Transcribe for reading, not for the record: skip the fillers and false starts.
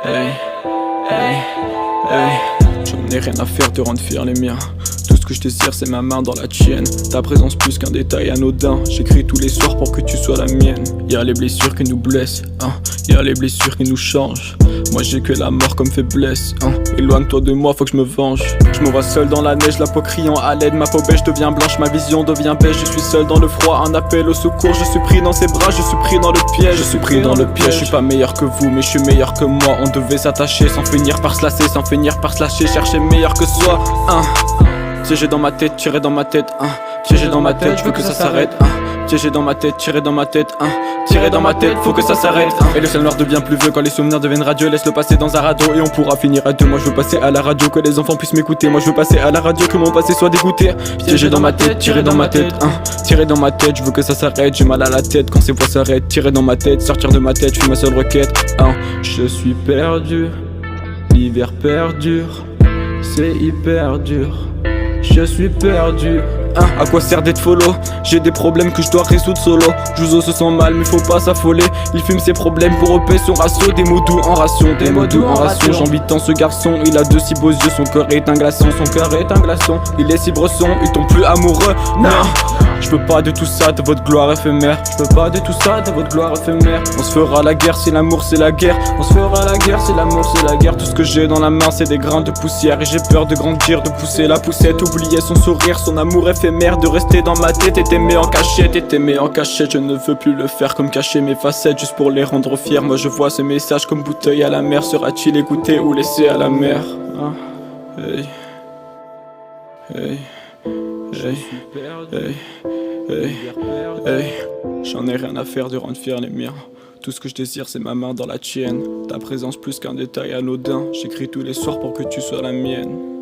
hey, hey, hey. J'en ai rien à faire de rendre fier les miens. Tout ce que je désire c'est ma main dans la tienne. Ta présence plus qu'un détail anodin. J'écris tous les soirs pour que tu sois la mienne. Y'a les blessures qui nous blessent, hein. Y'a les blessures qui nous changent. Moi j'ai que la mort comme faiblesse, hein. Éloigne-toi de moi, faut que je me venge. Je me vois seul dans la neige, la peau criant à l'aide. Ma peau beige devient blanche, ma vision devient beige. Je suis seul dans le froid, un appel au secours. Je suis pris dans ses bras, je suis pris dans le piège. Je suis pris dans le piège, je suis pas meilleur que vous, mais je suis meilleur que moi. On devait s'attacher sans finir par se lasser, sans finir par se lâcher. Chercher meilleur que soi, hein. Piégé dans ma tête, tiré dans ma tête, hein. Piégé dans ma tête, je veux que ça s'arrête, hein. Piégé dans ma tête, tiré dans ma tête, hein. Tiré dans ma tête, faut que ça s'arrête, hein. Et le ciel noir devient pluvieux quand les souvenirs deviennent radieux. Laisse-le passer dans un radeau et on pourra finir à deux. Moi je veux passer à la radio, que les enfants puissent m'écouter. Moi je veux passer à la radio, que mon passé soit dégoûté. Piégé dans ma tête, tiré dans ma tête, hein. Tiré dans ma tête, je veux que ça s'arrête. J'ai mal à la tête quand ces voix s'arrêtent. Tiré dans ma tête, sortir de ma tête, je suis ma seule requête, hein. Je suis perdu, l'hiver perdure, c'est hyper dur. Je suis perdu, hein. À quoi sert d'être follow? J'ai des problèmes que je dois résoudre solo. Jouzo se sent mal mais faut pas s'affoler. Il fume ses problèmes pour repayer son ratio. Des mots doux en ration, des mots doux en ration. J'envie tant ce garçon, il a de si beaux yeux. Son cœur est un glaçon, son cœur est un glaçon. Il est si bresson, il tombe plus amoureux, non. Je veux pas de tout ça, de votre gloire éphémère. Je veux pas de tout ça, de votre gloire éphémère. On se fera la guerre si l'amour c'est la guerre. On se fera la guerre si l'amour c'est la guerre. Tout ce que j'ai dans la main c'est des grains de poussière. Et j'ai peur de grandir, de pousser la poussette. Oublier son sourire, son amour éphémère. De rester dans ma tête et t'aimer en cachette. Et t'aimer en cachette, je ne veux plus le faire. Comme cacher mes facettes juste pour les rendre fiers. Moi je vois ces messages comme bouteille à la mer. Sera-t-il écouté ou laissé à la mer, hein? Hey, hey, hey, hey, hey, hey. J'en ai rien à faire de rendre fier les miens. Tout ce que je désire c'est ma main dans la tienne. Ta présence plus qu'un détail anodin. J'écris tous les soirs pour que tu sois la mienne.